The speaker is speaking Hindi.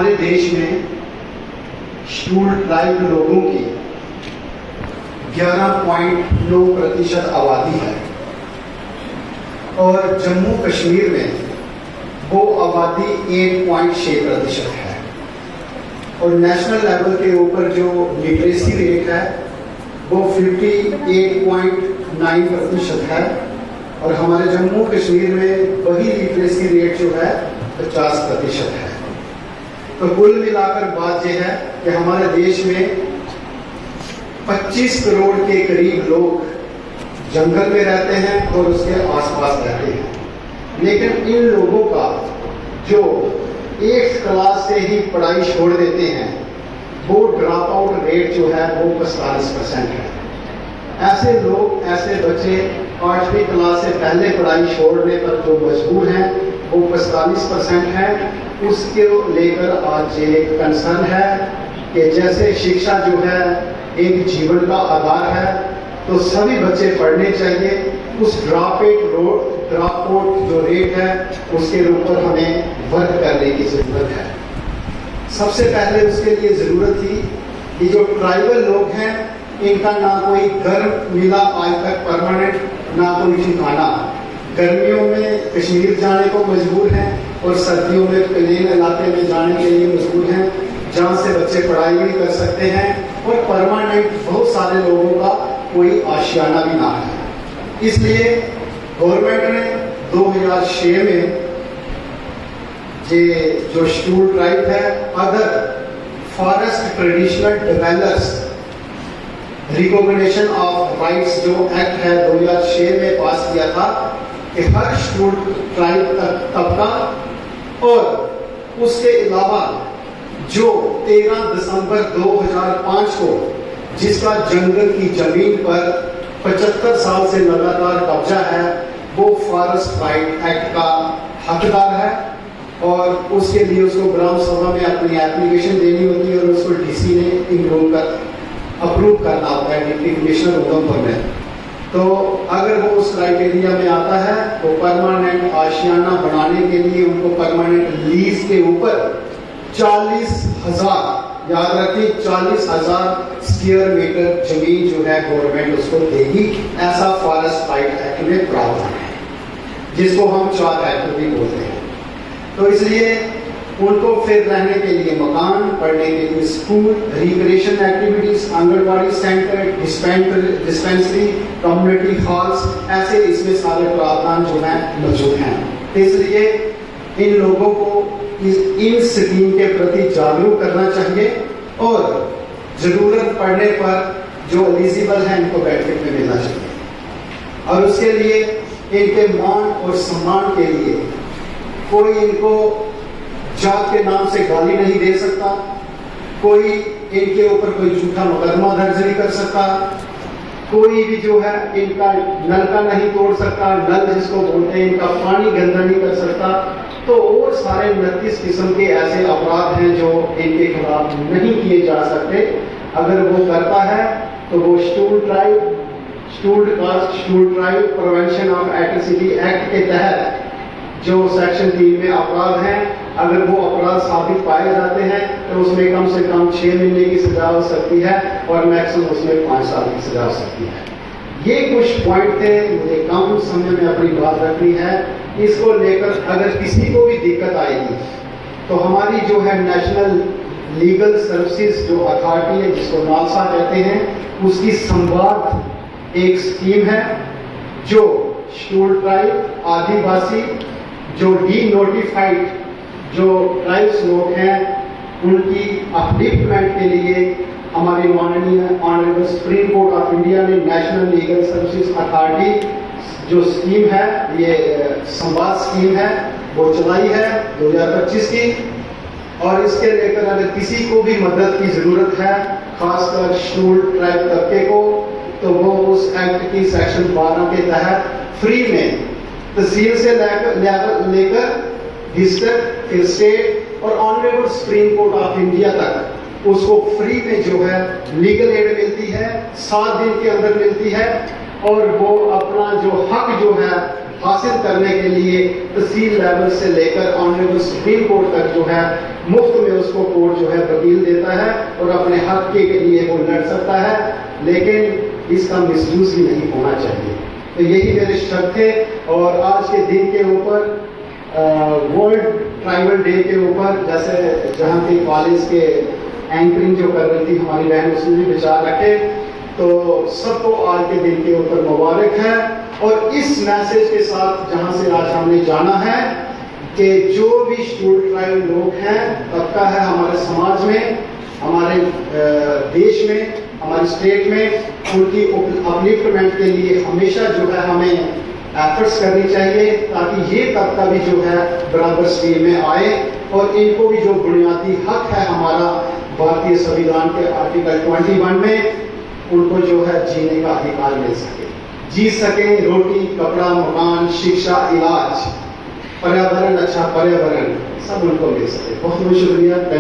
हमारे देश में शेड्यूल्ड ट्राइब लोगों की 11.9% आबादी है और जम्मू कश्मीर में वो आबादी 8.6% है और नेशनल लेवल के ऊपर जो लिटरेसी रेट है वो 58.9% है और हमारे जम्मू कश्मीर में वही लिटरेसी रेट जो है 50% है। तो कुल मिलाकर बात यह है कि हमारे देश में 25 करोड़ के करीब लोग जंगल में रहते हैं और उसके आसपास रहते हैं, लेकिन इन लोगों का जो 8th क्लास से ही पढ़ाई छोड़ देते हैं वो ड्रॉप आउट रेट जो है वो 45% है। ऐसे लोग, ऐसे बच्चे 8वीं क्लास से पहले पढ़ाई छोड़ने पर जो मजबूर हैं वो 45% है। उसके लेकर आज एक कंसर्न है कि जैसे शिक्षा जो है एक जीवन का आधार है तो सभी बच्चे पढ़ने चाहिए। उस ड्रॉप आउट जो रेट है उसके ऊपर हमें वर्क करने की जरूरत है। सबसे पहले उसके लिए जरूरत थी कि जो ट्राइबल लोग हैं इनका ना कोई घर मिला आज तक परमानेंट, ना कोई ठिकाना। गर्मियों में कश्मीर जाने को मजबूर हैं और सर्दियों में प्लेन इलाके में जाने के लिए मजबूर हैं जहाँ से बच्चे पढ़ाई भी कर सकते हैं और परमानेंट बहुत सारे लोगों का कोई आशियाना भी ना है। इसलिए गवर्नमेंट ने 2006 में जो शेड्यूल्ड ट्राइब है other forest traditional developers recognition of rights जो एक्ट है 2006 में पास किया था कि हर शेड्यूल्ड ट्राइब तबका और उसके अलावा जो 13 दिसंबर 2005 को जिसका जंगल की जमीन पर 75 साल से लगातार कब्जा है वो फॉरेस्ट राइट एक्ट का हकदार है और उसके लिए उसको ग्राम सभा में अपनी एप्लीकेशन देनी होती है और उसको डीसी ने इनरोल कर अप्रूव करना होता है, डिप्टी कमिश्नर उधमपुर में। तो अगर वो उस क्राइटेरिया में आता है तो परमानेंट आशियाना बनाने के लिए उनको परमानेंट लीज के ऊपर 40,000, याद रखिए 40,000 स्क्वायर मीटर जमीन जो है गवर्नमेंट उसको देगी। ऐसा फॉरेस्ट राइट एक्ट में प्रावधान है जिसको हम 4 एक्ट भी बोलते हैं। तो इसलिए उनको फिर रहने के लिए मकान, पढ़ने के लिए school, recreation activities, anganwadi centre, dispensary, community halls, ऐसे इसमें सारे प्रावधान जो हैं मौजूद हैं। इसलिए इन लोगों को इन स्कीम के प्रति जागरूक करना चाहिए और जरूरत पड़ने पर जो एलिजिबल है इनको बेनिफिट में मिलना चाहिए और उसके लिए इनके मान और सम्मान के लिए कोई इनको जात के नाम से गाली नहीं दे सकता, कोई इनके ऊपर कोई झूठा मुकदमा दर्ज नहीं कर सकता, कोई भी जो है इनका नल का नहीं तोड़ सकता, नल जिसको बोलते हैं इनका पानी गंदा नहीं कर सकता। तो और सारे 29 किस्म के ऐसे अपराध हैं जो इनके खिलाफ नहीं किए जा सकते। अगर वो करता है तो वो scheduled tribe prevention of atrocity act के तहत जो सेक्शन 3 में अपराध हैं, अगर वो अपराध साबित पाए जाते हैं तो उसमें कम से कम 6 महीने की सजा हो सकती है और मैक्सिमम उसमें 5 साल की सजा हो सकती है। ये कुछ पॉइंट थे, मुझे कम समय में अपनी बात रखनी है। इसको लेकर अगर किसी को भी दिक्कत आएगी तो हमारी जो है नेशनल लीगल सर्विसेज जो अथॉरिटी है जिसको नालसा कहते हैं, उसकी संवाद एक स्कीम है जो शेड्यूल्ड ट्राइब, आदिवासी, जो डी नोटिफाइड जो ट्राइब्स लोग हैं उनकी अपलिफ्टमेंट के लिए हमारे माननीय honourable supreme court of India ने नेशनल लीगल सर्विसेज अथॉरिटी जो स्कीम है, ये संवाद स्कीम है, वो चलाई है 2025 की। और इसके लेकर अगर किसी को भी मदद की जरूरत है, खासकर शेड्यूल्ड ट्राइब तबके को, तो वो उस एक्ट की सेक्शन 12 के तहत फ्री में तहसील से लेकर डिस्ट्रिक्ट, फिर स्टेट और honourable supreme court of India तक उसको फ्री में जो है लीगल एड मिलती है, 7 दिन के अंदर मिलती है और वो अपना जो हक जो है हासिल करने के लिए तहसील लेवल से लेकर ऑनरेबल सुप्रीम कोर्ट तक जो है मुफ्त में उसको कोर्ट जो है वकील देता है और अपने हक के लिए वो लड़ सकता है, लेकिन इसका मिसयूज भी नहीं होना चाहिए। तो यही मेरे शर्त थे। और आज के दिन के ऊपर वर्ल्ड ट्राइबल डे के ऊपर जैसे जहाँ के कॉलेज के एंकरिंग जो कर रही थी हमारी बहन, उसने भी विचार रखे, तो सबको आज के दिन के ऊपर मुबारक है। और इस मैसेज के साथ जहाँ से आज हमने जाना है कि जो भी शेड्यूल्ड ट्राइब लोग हैं, तबका है हमारे समाज में, हमारे देश में, हमारी स्टेट में, उनकी अपलिफ्टमेंट के लिए हमेशा जो है हमें एफर्ट्स करनी चाहिए, ताकि ये तबका भी जो है बराबर स्ट्रीम में आए और इनको भी जो बुनियादी हक है हमारा भारतीय संविधान के आर्टिकल 21 में, उनको जो है जीने का अधिकार मिल सके, जी सके, रोटी, कपड़ा, मकान, शिक्षा, इलाज, पर्यावरण, अच्छा पर्यावरण सब उनको मिल सके। बहुत बहुत शुक्रिया, धन्यवाद।